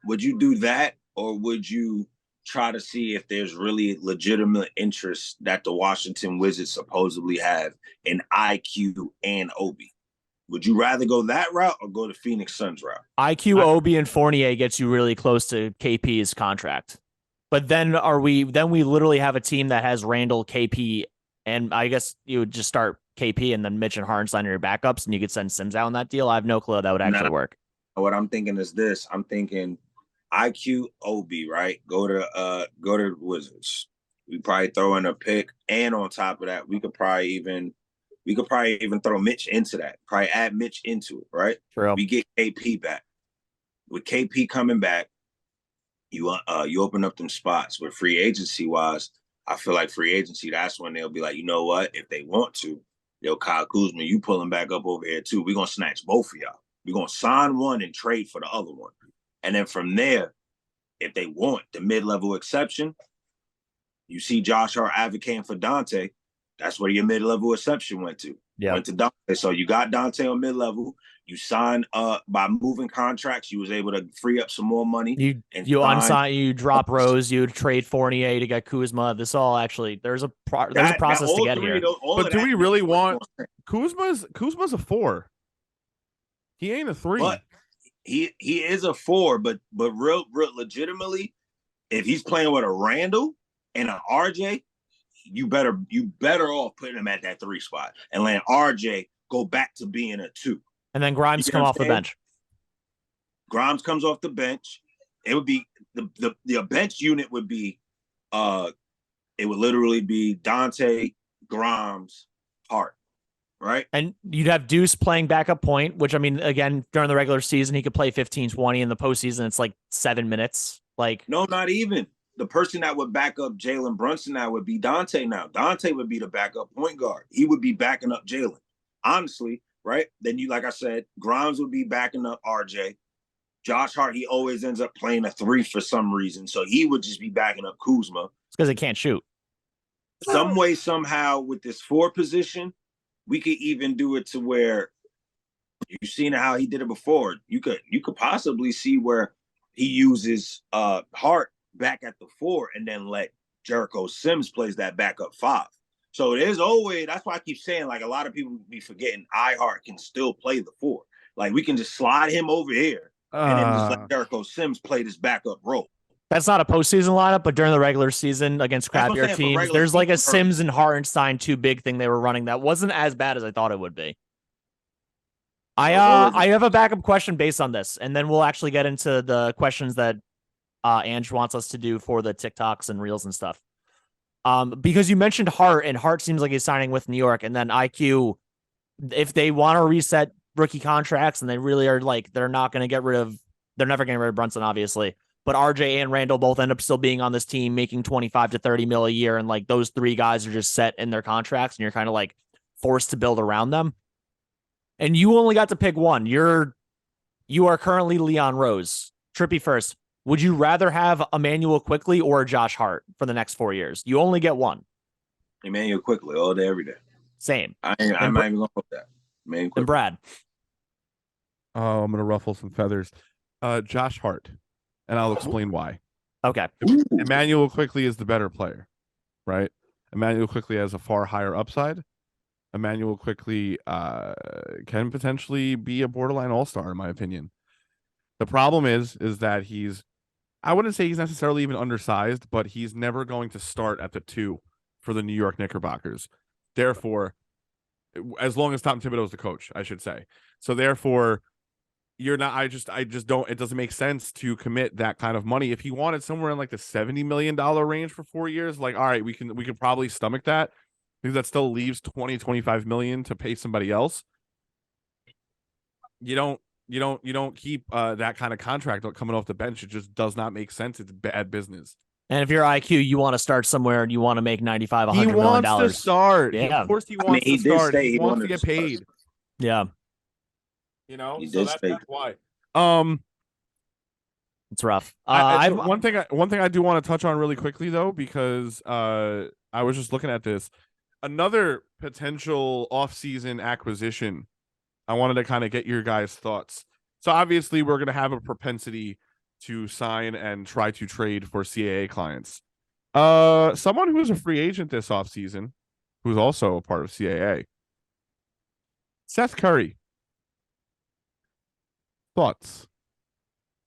would you do that, or would you try to see if there's really legitimate interest that the Washington Wizards supposedly have in IQ and Obi? Would you rather go that route or go the Phoenix Suns route? IQ, Obi, and Fournier gets you really close to KP's contract. But then we literally have a team that has Randall, KP, and I guess you would just start KP and then Mitch and Hartenstein are your backups, and you could send Sims out in that deal. I have no clue how that would actually work. What I'm thinking is this. I'm thinking IQ, Obi, right? Go to Wizards. We probably throw in a pick, and on top of that, we could probably even throw Mitch into that. Probably add Mitch into it, right? True. We get KP back. With KP coming back, you open up them spots. With free agency wise, I feel like free agency, that's when they'll be like, you know what? If they want to, Kyle Kuzma, you pull him back up over here too. We're gonna snatch both of y'all. We're gonna sign one and trade for the other one. And then from there, if they want the mid-level exception, you see Josh Hart advocating for Dante. That's where your mid-level exception went to. Yeah. Went to Dante. So you got Dante on mid-level. You signed by moving contracts. You was able to free up some more money. You unsign, you drop Rose, you trade Fournier to get Kuzma. This all actually there's a process to get here. But do we really want Kuzma's a 4? He ain't a 3. But he is a 4, but real legitimately, if he's playing with a Randall and an RJ, you better off putting him at that 3 spot and letting RJ go back to being a 2. And then Grimes come off the bench. Grimes comes off the bench. It would be the bench unit would be it would literally be Dante, Grimes, Hart, right? And you'd have Deuce playing backup point, which I mean, again, during the regular season, he could play 15, 20. In the postseason, it's like 7 minutes. Like, no, not even. The person that would back up Jalen Brunson now would be Dante now. Dante would be the backup point guard. He would be backing up Jalen. Honestly, right? Then like I said, Grimes would be backing up RJ. Josh Hart, he always ends up playing a 3 for some reason. So he would just be backing up Kuzma. It's because he can't shoot. Some way, somehow, with this 4 position, we could even do it to where you've seen how he did it before. You could possibly see where he uses Hart back at the 4 and then let Jericho Sims plays that backup 5. So there's always, that's why I keep saying, like, a lot of people be forgetting Hart can still play the 4. Like, we can just slide him over here and then just let Jericho Sims play this backup role. That's not a postseason lineup, but during the regular season against crappier teams, there's like a Sims and Hartenstein 2 big thing they were running that wasn't as bad as I thought it would be. I have a backup question based on this, and then we'll actually get into the questions that Ange wants us to do for the TikToks and Reels and stuff. Because you mentioned Hart, and Hart seems like he's signing with New York, and then IQ, if they want to reset rookie contracts and they really are like, they're never getting rid of Brunson, obviously. But RJ and Randall both end up still being on this team, making 25 to 30 mil a year. And like those 3 guys are just set in their contracts and you're kind of like forced to build around them. And you only got to pick one. You are currently Leon Rose. Trippy first. Would you rather have Emmanuel Quickley or Josh Hart for the next 4 years? You only get one. Emmanuel Quickley all day, every day. Same. I'm not even going to put that. Emmanuel Quickley. And Brad. Oh, I'm going to ruffle some feathers. Josh Hart. And I'll explain why. Okay. Emmanuel Quickley is the better player, right? Emmanuel Quickley has a far higher upside. Emmanuel Quickley can potentially be a borderline all-star, in my opinion. The problem is that I wouldn't say he's necessarily even undersized, but he's never going to start at the 2 for the New York Knickerbockers. Therefore, as long as Tom Thibodeau's the coach, I should say. So therefore, I just don't, it doesn't make sense to commit that kind of money. If he wanted somewhere in like the $70 million range for 4 years, like, all right, we could probably stomach that because that still leaves 25 million to pay somebody else. You don't keep that kind of contract coming off the bench. It just does not make sense. It's bad business. And if you're IQ, you want to start somewhere and you want to make 95, $100 million. He wants to start. Yeah. Of course he wants to start. He wants to get paid. Yeah. You know, He so did that's why. It's rough. One thing I do want to touch on really quickly though, because I was just looking at this. Another potential off-season acquisition. I wanted to kind of get your guys' thoughts. So obviously we're going to have a propensity to sign and try to trade for CAA clients. Someone who's a free agent this offseason, who's also a part of CAA. Seth Curry. Thoughts?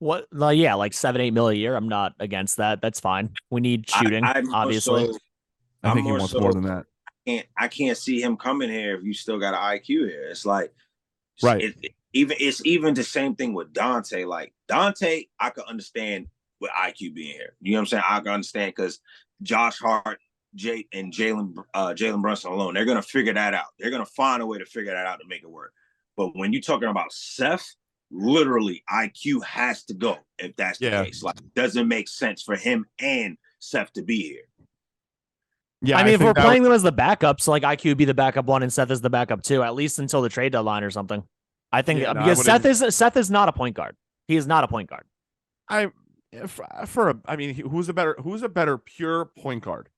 What? Yeah, like 7-8 mil a year. I'm not against that. That's fine. We need shooting, obviously. I think he wants more than that. I can't see him coming here if you still got an IQ here. It's like, right. It's even the same thing with Dante. Like Dante, I could understand with IQ being here. You know what I'm saying? I can understand because Josh Hart, and Jalen Brunson alone, they're gonna figure that out. They're gonna find a way to figure that out to make it work. But when you're talking about Seth, literally IQ has to go if that's the case. Like, it doesn't make sense for him and Seth to be here. Yeah, I mean, if we're playing them as the backups, like IQ would be the backup 1 and Seth is the backup 2, at least until the trade deadline or something. I think because Seth is not a point guard. He is not a point guard. Who's a better pure point guard?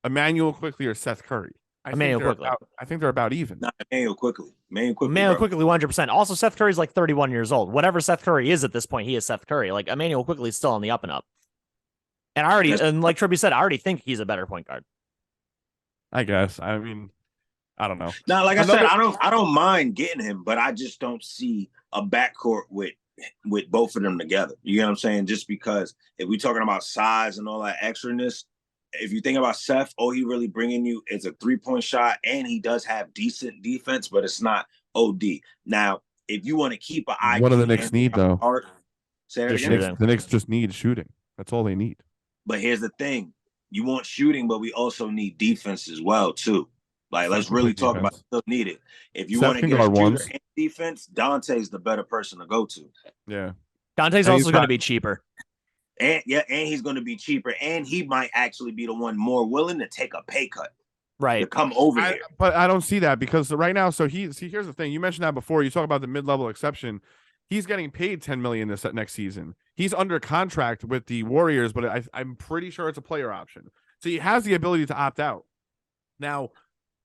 Emmanuel Quickley or Seth Curry? I think they're about even. Not Emmanuel Quickley. Emmanuel Quickley 100%. Also, Seth Curry's like 31 years old. Whatever Seth Curry is at this point, he is Seth Curry. Like Emmanuel Quickley's still on the up and up. And like Trippy said, I already think he's a better point guard. I guess. I mean, I don't know. Now, like I said, I don't mind getting him, but I just don't see a backcourt with both of them together. You know what I'm saying? Just because if we're talking about size and all that extraness, if you think about Seth, all he really bringing you is a 3-point shot, and he does have decent defense, but it's not OD. Now, if you want to keep an IQ, what do the Knicks need though? Shooting. The Knicks just need shooting. That's all they need. But here's the thing: you want shooting, but we also need defense as well too. Like, let's really talk about still need it. If you want to get a shooter and defense, Dante's the better person to go to. Yeah, Dante's also going to be cheaper. And he's going to be cheaper, and he might actually be the one more willing to take a pay cut, right, to come over here. But I don't see that because right now. So here's the thing. You mentioned that before. You talk about the mid-level exception. He's getting paid $10 million this next season. He's under contract with the Warriors, but I'm pretty sure it's a player option. So he has the ability to opt out. Now,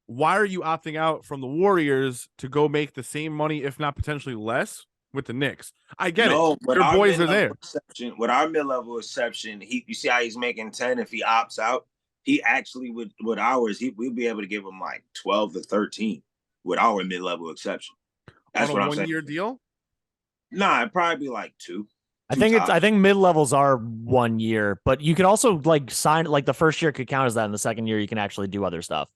why are you opting out from the Warriors to go make the same money, if not potentially less, with the Knicks? I get it. Your boys are there. With our mid-level exception, you see how he's making 10 if he opts out. He actually with ours, we'll be able to give him like 12 to 13 with our mid-level exception. That's what I'm saying. 1 year deal? Nah, it'd probably be like two. I think mid levels are 1 year, but you can also like sign, like the first year could count as that, and the second year you can actually do other stuff.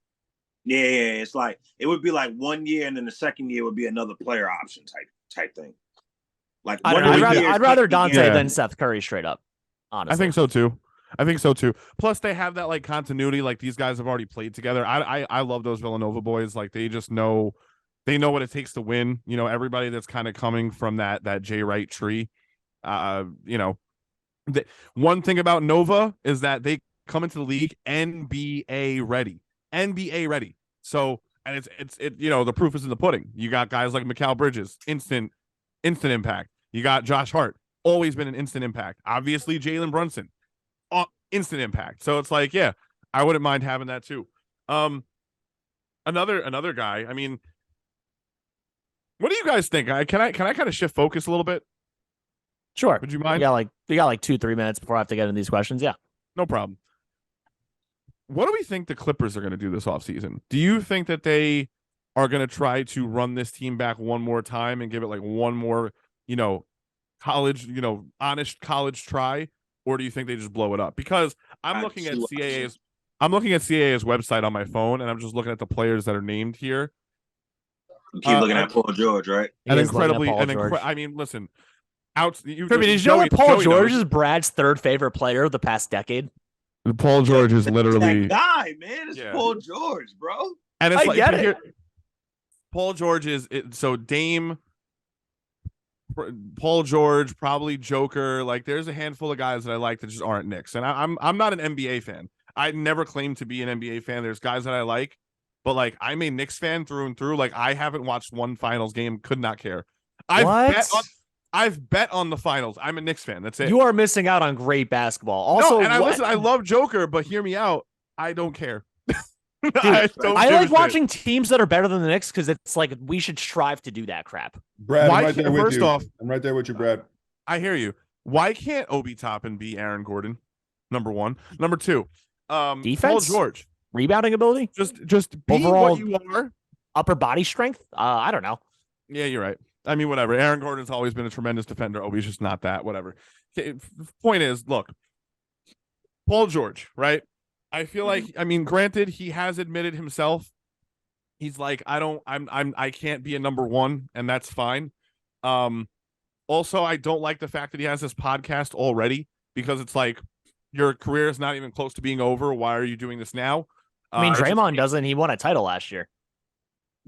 Yeah, it's like it would be like 1 year, and then the second year would be another player option type thing. Like I'd rather Dante than Seth Curry straight up. Honestly, I think so too. Plus, they have that like continuity. Like these guys have already played together. I love those Villanova boys. Like they just know. They know what it takes to win. You know, everybody that's kind of coming from that Jay Wright tree. You know, one thing about Nova is that they come into the league NBA ready. So, and it's you know, the proof is in the pudding. You got guys like Mikal Bridges, instant impact. You got Josh Hart, always been an instant impact. Obviously, Jalen Brunson, instant impact. So it's like, yeah, I wouldn't mind having that too. Another guy. I mean, what do you guys think? Can I kind of shift focus a little bit? Sure. Would you mind? We got like 2-3 minutes before I have to get into these questions. Yeah. No problem. What do we think the Clippers are going to do this offseason? Do you think that they are going to try to run this team back one more time and give it like one more, you know, honest college try? Or do you think they just blow it up? Because I'm looking at CAA's website on my phone, and I'm just looking at the players that are named here. You keep looking at Paul George, right? I mean, listen. Trippy, did you know that Paul George is Brad's third favorite player of the past decade? Paul George is literally that guy, man. It's Paul George, bro. And it's get it. Paul George is so Dame, Paul George, probably Joker. Like, there's a handful of guys that I like that just aren't Knicks. And I'm not an NBA fan. I never claimed to be an NBA fan. There's guys that I like, but like I'm a Knicks fan through and through. Like I haven't watched one finals game, could not care. I've bet on the finals. I'm a Knicks fan. That's it. You are missing out on great basketball. Also, I love Joker, but hear me out. I don't care. Dude, I like watching teams that are better than the Knicks because it's like we should strive to do that crap. Brad, I'm right there with you, Brad. I hear you. Why can't Obi Toppin be Aaron Gordon? Number one. Number two, defense, Paul George, rebounding ability, just be overall what you are. Upper body strength. I don't know. Yeah, you're right. I mean, whatever. Aaron Gordon's always been a tremendous defender. Obi's just not that. Whatever. Okay, point is, look, Paul George, right? I feel like, I mean, granted, he has admitted himself. He's like, I can't be a number one, and that's fine. Also, I don't like the fact that he has this podcast already because it's like your career is not even close to being over. Why are you doing this now? I mean, Draymond doesn't. He won a title last year.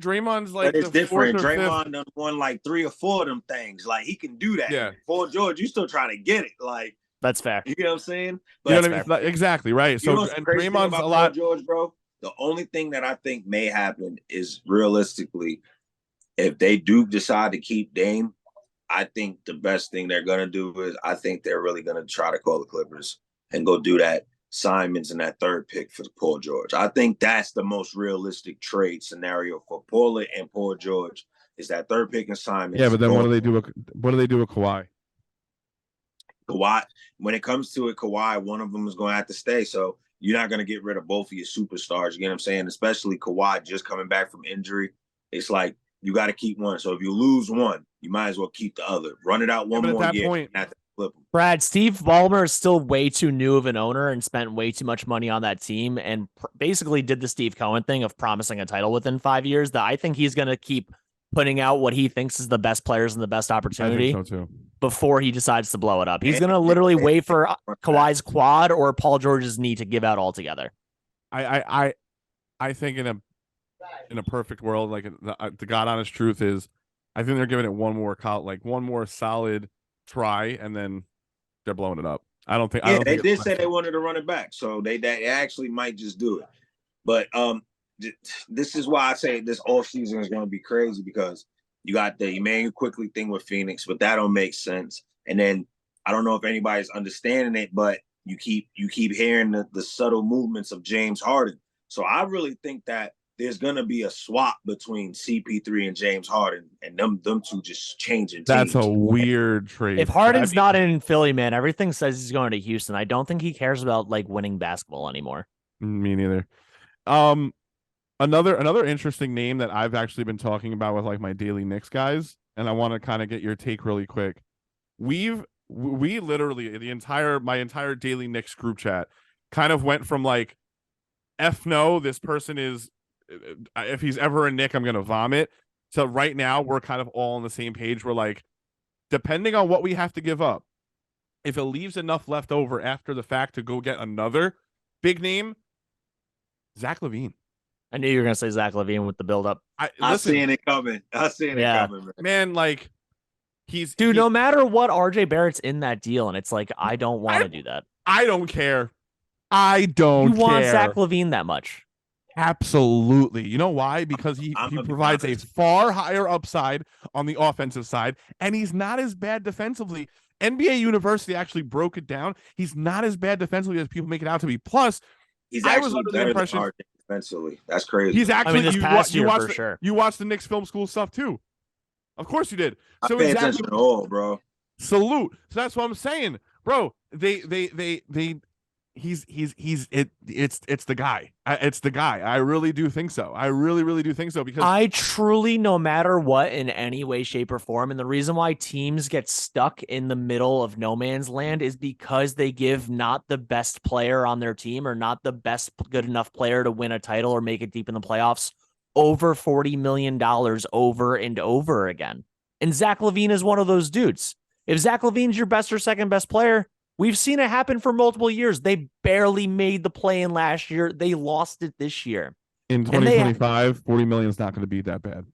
Draymond's like, but it's different. Draymond done won like 3 or 4 of them things. Like he can do that. Yeah. Paul George, you still trying to get it. Like that's fair. You know what I'm saying? But you know what I mean? Exactly right. So and Draymond's a lot. Paul George, bro. The only thing that I think may happen is realistically, if they do decide to keep Dame, I think the best thing they're gonna do is I think they're really gonna try to call the Clippers and go do that Simons and that third pick for Paul George. I think that's the most realistic trade scenario for Paula and Paul George is that third pick and Simons. Yeah, but then what do they do with Kawhi? Kawhi, when it comes to it, Kawhi, one of them is going to have to stay. So you're not going to get rid of both of your superstars. You get what I'm saying? Especially Kawhi just coming back from injury. It's like you got to keep one. So if you lose one, you might as well keep the other. Run it out one more year. Point, Brad, Steve Ballmer is still way too new of an owner and spent way too much money on that team and basically did the Steve Cohen thing of promising a title within 5 years that I think he's going to keep putting out what he thinks is the best players and the best opportunity so before he decides to blow it up. He's going to literally wait for Kawhi's quad or Paul George's knee to give out altogether. I think in a perfect world, like the God honest truth is, I think they're giving it one more solid try, and then they're blowing it up. I don't think. They did say they wanted to run it back, so they actually might just do it. But this is why I say this offseason is going to be crazy, because you got the Emmanuel Quickly thing with Phoenix, but that don't make sense. And then I don't know if anybody's understanding it, but you keep hearing the subtle movements of James Harden. So I really think that there's going to be a swap between CP3 and James Harden, and them two just changing. That's a weird trade. If Harden's not in Philly, man, everything says he's going to Houston. I don't think he cares about like winning basketball anymore. Me neither. Another interesting name that I've actually been talking about with like my daily Knicks guys, and I want to kind of get your take really quick. We literally my entire daily Knicks group chat kind of went from like, F no, this person is, if he's ever a Knick, I'm gonna vomit. So right now we're kind of all on the same page. We're like, depending on what we have to give up, if it leaves enough left over after the fact to go get another big name, Zach LaVine. I knew you were gonna say Zach LaVine with the build-up. I seen it coming. I seen it coming, man. Like no matter what, RJ Barrett's in that deal, and it's like I don't want to do that. I don't care. I don't care. You want Zach LaVine that much? Absolutely. You know why? Because he provides a far higher upside on the offensive side, and he's not as bad defensively. NBA University actually broke it down. He's not as bad defensively as people make it out to be. Plus, he's actually under the impression defensively. That's crazy. He's actually this past year for sure. You watched the Knicks film school stuff too. Of course you did. So pay attention to all, bro. Salute. So that's what I'm saying, bro. It's the guy. It's the guy. I really do think so. I really do think so, because I truly, no matter what, in any way, shape, or form, and the reason why teams get stuck in the middle of no man's land is because they give not the best player on their team or not the best good enough player to win a title or make it deep in the playoffs over $40 million over and over again. And Zach LaVine is one of those dudes. If Zach LaVine's your best or second best player, we've seen it happen for multiple years. They barely made the play-in last year. They lost it this year. In 2025, $40 million is not going to be that bad.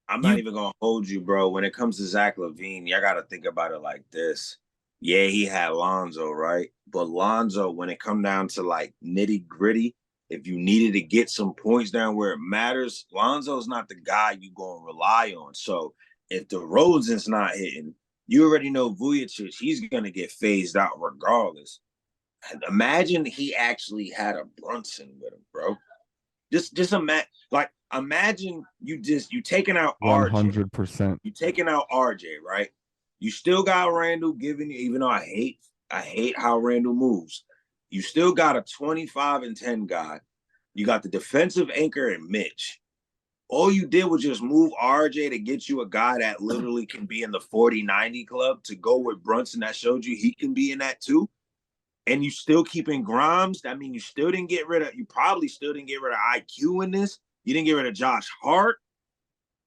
I'm not even going to hold you, bro. When it comes to Zach LaVine, y'all got to think about it like this. Yeah, he had Lonzo, right? But Lonzo, when it come down to like nitty-gritty, if you needed to get some points down where it matters, Lonzo's not the guy you going to rely on. So if DeRozan's not hitting, you already know Vujacic, he's going to get phased out regardless. And imagine he actually had a Brunson with him, bro. Just imagine you taking out 100%. RJ. You taking out RJ, right? You still got Randall giving you, even though I hate how Randall moves. You still got a 25 and 10 guy. You got the defensive anchor in Mitch. All you did was just move RJ to get you a guy that literally can be in the 40-90 club to go with Brunson that showed you he can be in that too. And you still keeping Grimes. I mean, you probably still didn't get rid of IQ in this. You didn't get rid of Josh Hart.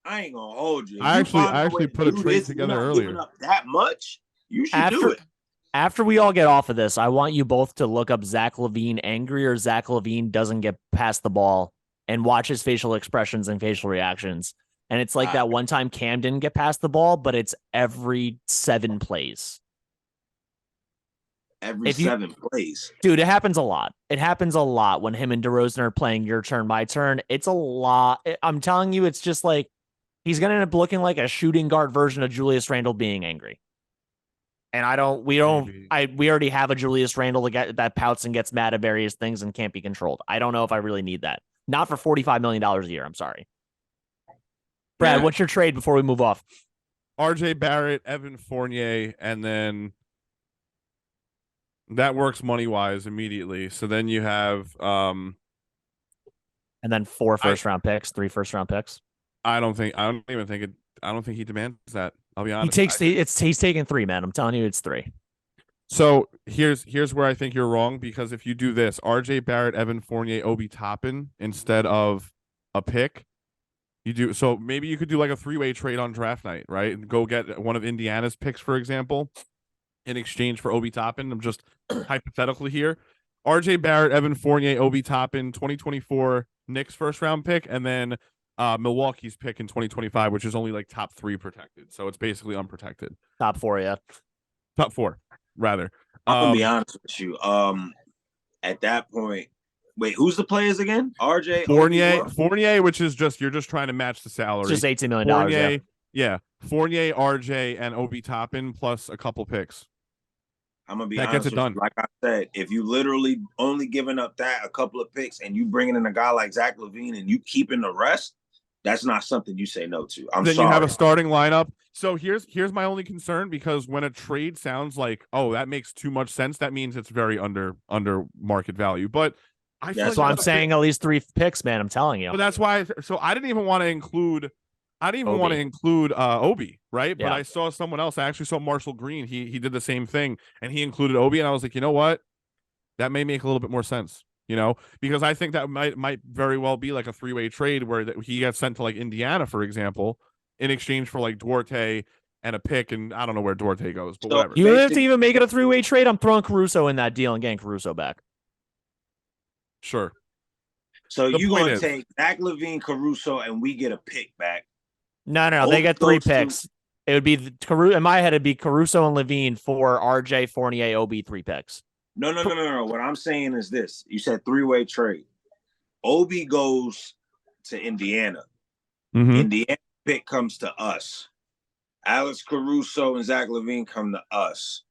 I ain't gonna hold you. I actually put a trade together earlier. Up that much, you should do it. After we all get off of this, I want you both to look up Zach LaVine angry or Zach LaVine doesn't get past the ball and watch his facial expressions and facial reactions. And it's like that one time Cam didn't get past the ball, but it's every 7 plays. Every 7 plays. Dude, it happens a lot. It happens a lot when him and DeRozan are playing your turn, my turn. It's a lot. I'm telling you, it's just like he's going to end up looking like a shooting guard version of Julius Randle being angry. And we already have a Julius Randle that pouts and gets mad at various things and can't be controlled. I don't know if I really need that. Not for $45 million a year. I'm sorry. Brad, what's your trade before we move off? RJ Barrett, Evan Fournier, and then That works money wise immediately. So then you have And then 4 first-round picks, 3 first-round picks. I don't think he demands that. I'll be honest. He's taking 3, man. I'm telling you, it's 3. So here's where I think you're wrong, because if you do this, RJ Barrett, Evan Fournier, Obi Toppin instead of a pick, you do so maybe you could do like a 3-way trade on draft night, right? And go get one of Indiana's picks, for example, in exchange for Obi Toppin. I'm just hypothetically here. RJ Barrett, Evan Fournier, Obi Toppin, 2024 Knicks first round pick, and then Milwaukee's pick in 2025, which is only like top 3 protected. So it's basically unprotected. Top 4, yeah. Top 4. Rather, I'm gonna be honest with you. At that point, wait, who's the players again? RJ Fournier, which is you're just trying to match the salary. It's just $18 million. Fournier, yeah. Fournier, RJ, and Obi Toppin plus a couple picks. I'm gonna be that honest gets it done. You. Like I said, if you literally only giving up a couple of picks and you bringing in a guy like Zach LaVine and you keeping the rest, that's not something you say no to. Then sorry. You have a starting lineup. So here's my only concern, because when a trade sounds like, oh, that makes too much sense, that means it's very under market value. But that's why I'm saying at least 3 picks, man. I'm telling you. But that's why. So I didn't even want to include. Obi, right? Yeah. But I saw someone else. I actually saw Marshall Green. He did the same thing, and he included Obi, and I was like, you know what? That may make a little bit more sense. Because I think that might very well be like a 3-way trade where he gets sent to like Indiana, for example, in exchange for like Duarte and a pick, and I don't know where Duarte goes, but whatever. You don't have to even make it a 3-way trade. I'm throwing Caruso in that deal and getting Caruso back. Sure. So you're going to take Zach LaVine, Caruso, and we get a pick back. No. They get 3 picks. It would be in my head. It'd be Caruso and LaVine for RJ, Fournier, Obi, 3 picks. No. What I'm saying is this: you said 3-way trade. Obi goes to Indiana. Mm-hmm. Indiana pick comes to us. Alex Caruso and Zach LaVine come to us,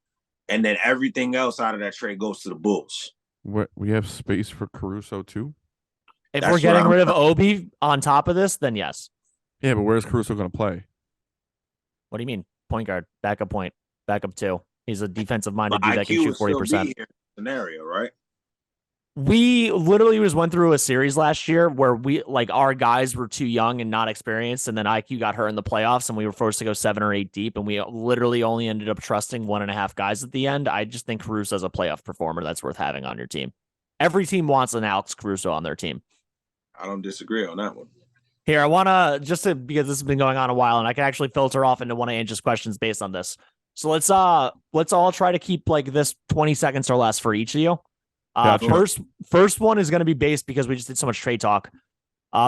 and then everything else out of that trade goes to the Bulls. We have space for Caruso too. If we're getting rid of Obi on top of this, then yes. Yeah, but where's Caruso going to play? What do you mean? Point guard, backup point, backup 2. He's a defensive-minded dude that can shoot 40%. Scenario, right? We literally just went through a series last year where our guys were too young and not experienced, and then IQ got hurt in the playoffs, and we were forced to go 7 or 8 deep, and we literally only ended up trusting 1.5 guys at the end. I just think Caruso is a playoff performer that's worth having on your team. Every team wants an Alex Caruso on their team. I don't disagree on that one. Here, I want to because this has been going on a while, and I can actually filter off into one of Ange's questions based on this. So let's all try to keep like this 20 seconds or less for each of you. Gotcha. First one is going to be based because we just did so much trade talk.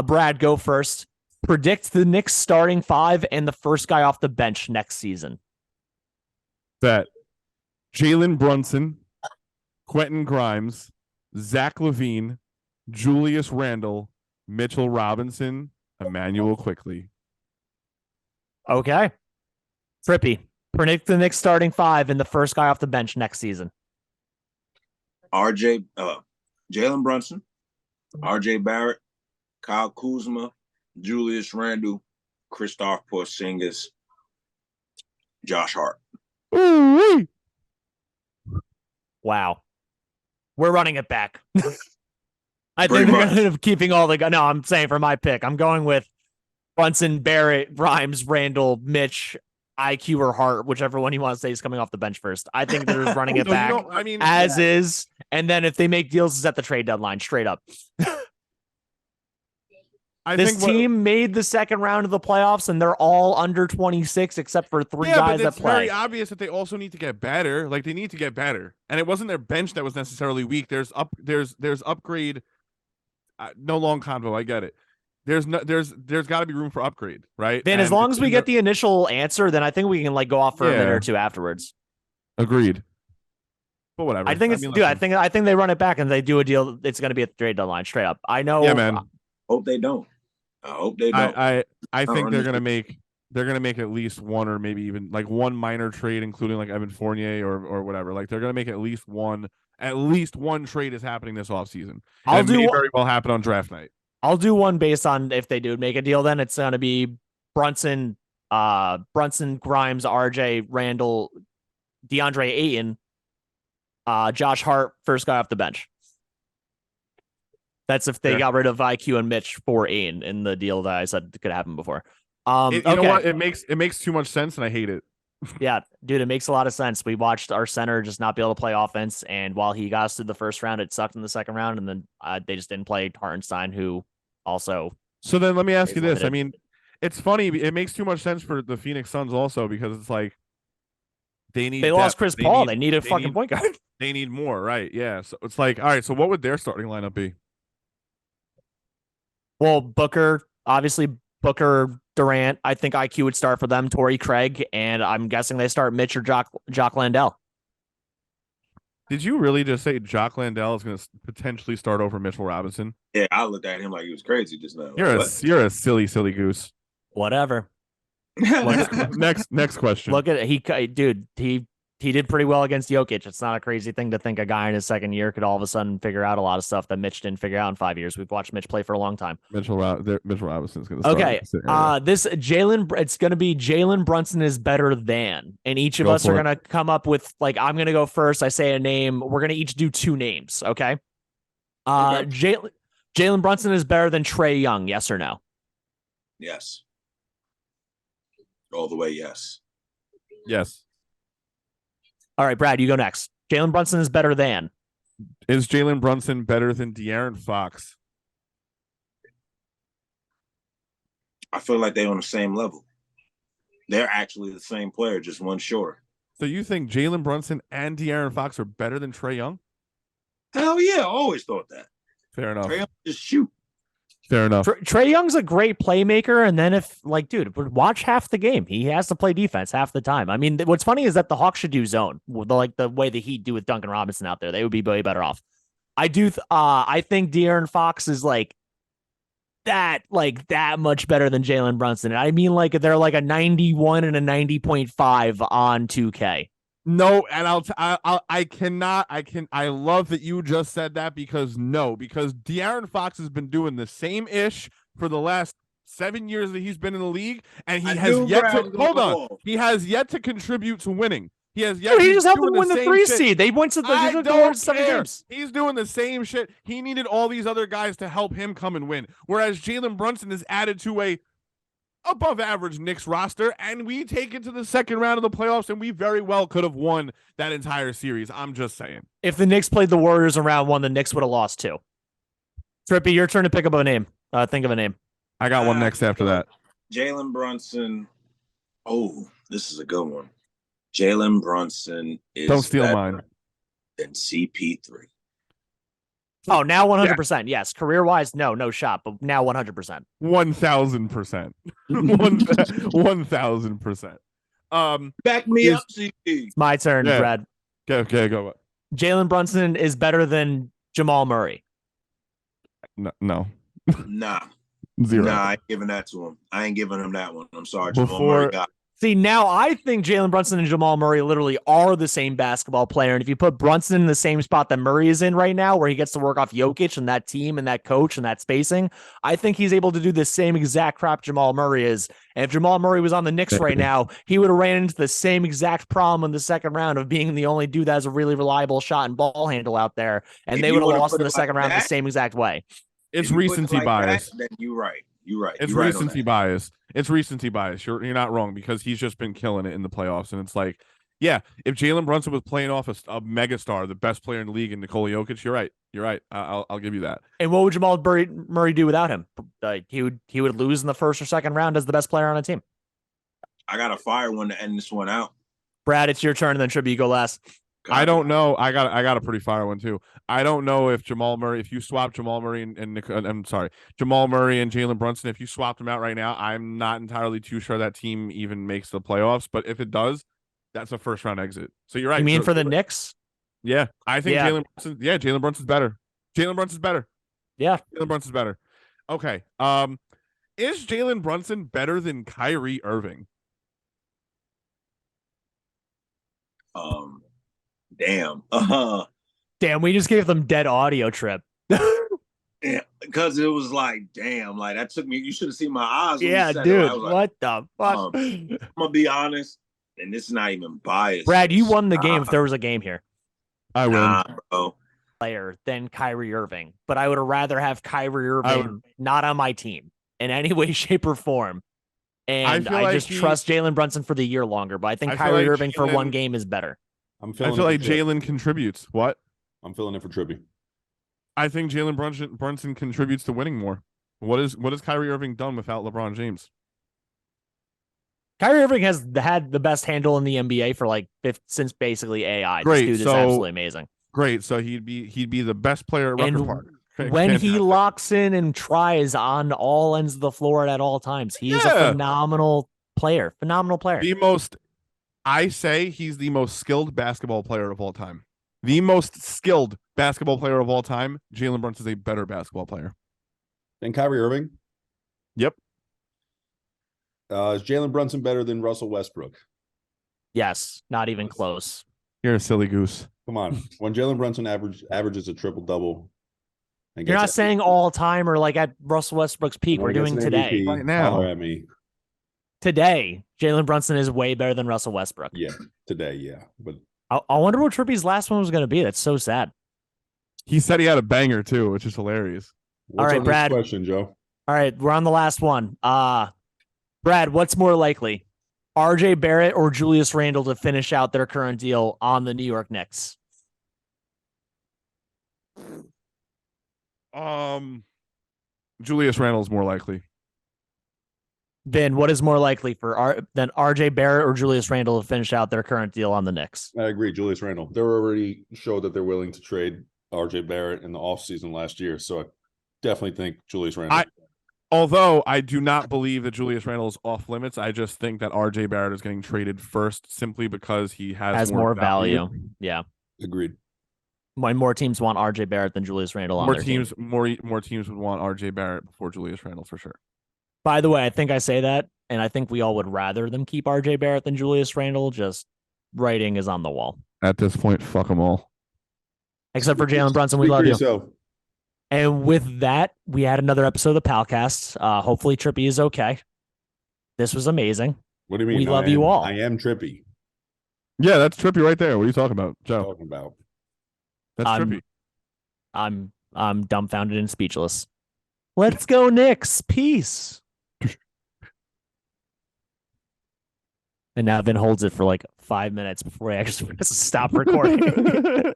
Brad, go first. Predict the Knicks starting 5 and the first guy off the bench next season. Bet Jalen Brunson, Quentin Grimes, Zach LaVine, Julius Randle, Mitchell Robinson, Emmanuel Quickly. Okay. Trippy, predict the Knicks starting 5 and the first guy off the bench next season. Jalen Brunson, RJ Barrett, Kyle Kuzma, Julius Randle, Kristaps Porzingis, Josh Hart. Ooh-wee. Wow. We're running it back. I think they're going to end up keeping all the guys. No, I'm saying for my pick, I'm going with Brunson, Barrett, Grimes, Randall, Mitch, IQ or Hart, whichever one you want to say is coming off the bench first. I think they're running it back is. And then if they make deals, it's at the trade deadline, straight up. This team made the second round of the playoffs, and they're all under 26 except for 3 guys that play. It's very obvious that they also need to get better. Like, they need to get better. And it wasn't their bench that was necessarily weak. There's upgrade. No long convo. I get it. There's got to be room for upgrade, right? Then as long as we get the initial answer, then I think we can like go off for a minute or two afterwards. Agreed. But whatever. I think I think they run it back and they do a deal. It's going to be at the trade deadline, straight up. I know. Yeah, man. Hope they don't. I hope they don't. I think they're gonna make at least one or maybe even like one minor trade, including like Evan Fournier or whatever. Like they're gonna make at least one trade is happening this offseason. It may very well happen on draft night. I'll do one based on if they do make a deal. Then it's gonna be Brunson, Grimes, RJ, Randall, DeAndre Ayton, Josh Hart, first guy off the bench. That's if they got rid of IQ and Mitch for Aiden in the deal that I said could happen before. You know what? It makes too much sense, and I hate it. Yeah, dude, it makes a lot of sense. We watched our center just not be able to play offense, and while he got us through the first round, it sucked in the second round, and then they just didn't play Hartenstein, who also. So then let me ask you this. I mean, it's funny. It makes too much sense for the Phoenix Suns also because it's like they lost Chris Paul. They need a fucking point guard. They need more, right? Yeah. So it's like, all right. So what would their starting lineup be? Well, Booker, obviously Booker, Durant. I think IQ would start for them. Torrey Craig, and I'm guessing they start Mitch or Jock Landale. Did you really just say Jock Landale is going to potentially start over Mitchell Robinson? Yeah, I looked at him like he was crazy just now. You're a silly goose. Whatever. Next question. Look at he did pretty well against Jokic. It's not a crazy thing to think a guy in his second year could all of a sudden figure out a lot of stuff that Mitch didn't figure out in 5 years. We've watched Mitch play for a long time. Mitchell Robinson's going to start. Okay. It's going to be Jalen Brunson is better than, and each of us are going to come up with, like, I'm going to go first. I say a name. We're going to each do two names. Okay. Jalen Brunson is better than Trae Young. Yes or no? Yes. All the way. Yes. Yes. All right, Brad, you go next. Jalen Brunson is better than. Is Jalen Brunson better than De'Aaron Fox? I feel like they're on the same level. They're actually the same player, just one shorter. So you think Jalen Brunson and De'Aaron Fox are better than Trae Young? Hell yeah, I always thought that. Fair enough. Trae Young just shoot. Fair enough. Trae Young's a great playmaker, and then dude, watch half the game. He has to play defense half the time. I mean, what's funny is that the Hawks should do zone, like the way the Heat do with Duncan Robinson out there. They would be way better off. I think De'Aaron Fox is that much better than Jalen Brunson. I mean, they're like a 91 and a 90.5 on 2K. No, and I love that you just said that because De'Aaron Fox has been doing the same ish for the last 7 years that he's been in the league, and he has yet to contribute to winning. He has yet. He just helped them win the 3 seed. They went to the 7 games. He's doing the same shit. He needed all these other guys to help him come and win. Whereas Jalen Brunson is added to a above average Knicks roster, and we take it to the second round of the playoffs, and we very well could have won that entire series. I'm just saying. If the Knicks played the Warriors in round 1, the Knicks would have lost 2. Trippy, your turn to pick up a name. Think of a name. I got one next after that. Jalen Brunson. Oh, this is a good one. Jalen Brunson is don't steal mine. Than CP3. Oh, now 100%. Yes. Career-wise, no shot, but now 100%. 1,000%. 1,000%. Back me up, CP. It's my turn, Brad. Okay, go. Jalen Brunson is better than Jamal Murray. No. Nah. 0. Nah, I ain't giving that to him. I ain't giving him that one. I'm sorry. Jamal Murray got. See, now I think Jalen Brunson and Jamal Murray literally are the same basketball player. And if you put Brunson in the same spot that Murray is in right now, where he gets to work off Jokic and that team and that coach and that spacing, I think he's able to do the same exact crap Jamal Murray is. And if Jamal Murray was on the Knicks right now, he would have ran into the same exact problem in the second round of being the only dude that has a really reliable shot and ball handle out there. And they would have lost in the second round the same exact way. It's recency bias. Then you're right. It's recency bias. It's recency bias. You're not wrong because he's just been killing it in the playoffs. And it's like, yeah, if Jalen Brunson was playing off a megastar, the best player in the league in Nikola Jokic, you're right. I'll give you that. And what would Jamal Murray do without him? He would lose in the first or second round as the best player on a team. I got a fire one to end this one out. Brad, it's your turn, and then Trippy, you go last. I don't know. I got a pretty fire one too. I don't know if if you swap Jamal Murray Jamal Murray and Jalen Brunson, if you swapped them out right now, I'm not entirely too sure that team even makes the playoffs. But if it does, that's a first round exit. So you're right. You mean for the Knicks? Yeah, I think Jalen Brunson. Yeah, Jalen Brunson's better. Jalen Brunson's better. Yeah, Jalen Brunson's better. Okay. Is Jalen Brunson better than Kyrie Irving? Damn. Damn, we just gave them dead audio, Trip. Yeah, because it was like, damn, like that took me. You should have seen my eyes. Yeah, dude. What the fuck? I'm gonna be honest, and this is not even biased. Brad, you won the game if there was a game here. I win. Nah, bro. Player than Kyrie Irving, but I would rather have Kyrie Irving not on my team in any way, shape, or form. And I just trust Jalen Brunson for the year longer, but I think Kyrie Irving for one game is better. I feel like Jalen contributes. What? I'm filling in for Trippy. I think Jalen Brunson contributes to winning more. What has Kyrie Irving done without LeBron James? Kyrie Irving has had the best handle in the NBA for since basically AI. Great, this dude is absolutely amazing. Great, so he'd be the best player at Rucker Park. When he locks in and tries on all ends of the floor at all times, he is a phenomenal player. I say he's the most skilled basketball player of all time. The most skilled basketball player of all time. Jalen Brunson is a better basketball player than Kyrie Irving. Yep. Is Jalen Brunson better than Russell Westbrook? Yes, not even close. You're a silly goose. Come on. When Jalen Brunson averages a triple-double. You're not saying all time or at Russell Westbrook's peak. We're doing today. MVP, right now. At me. Today, Jalen Brunson is way better than Russell Westbrook. Yeah, today, yeah. But I wonder what Trippy's last one was going to be. That's so sad. He said he had a banger too, which is hilarious. What's all right, our Brad. Next question, Joe. All right, we're on the last one. Brad, what's more likely, R.J. Barrett or Julius Randle to finish out their current deal on the New York Knicks? Julius Randle's more likely. Ben, what is more likely than R.J. Barrett or Julius Randle to finish out their current deal on the Knicks? I agree, Julius Randle. They already showed that they're willing to trade R.J. Barrett in the offseason last year, so I definitely think Julius Randle. Although I do not believe that Julius Randle is off limits, I just think that R.J. Barrett is getting traded first simply because he has more value. Yeah, agreed. When more teams want R.J. Barrett than Julius Randle, more teams would want R.J. Barrett before Julius Randle for sure. By the way, I think I say that, and I think we all would rather them keep R.J. Barrett than Julius Randle. Just writing is on the wall. At this point, fuck them all. Except for Jalen Brunson, we love you. And with that, we had another episode of the Palcast. Hopefully Trippy is okay. This was amazing. What do you mean? We love you all. I am Trippy. Yeah, that's Trippy right there. What are you talking about, Joe? Talking about. That's Trippy. I'm dumbfounded and speechless. Let's go, Knicks. Peace. And now Ben holds it for 5 minutes before he actually stop recording.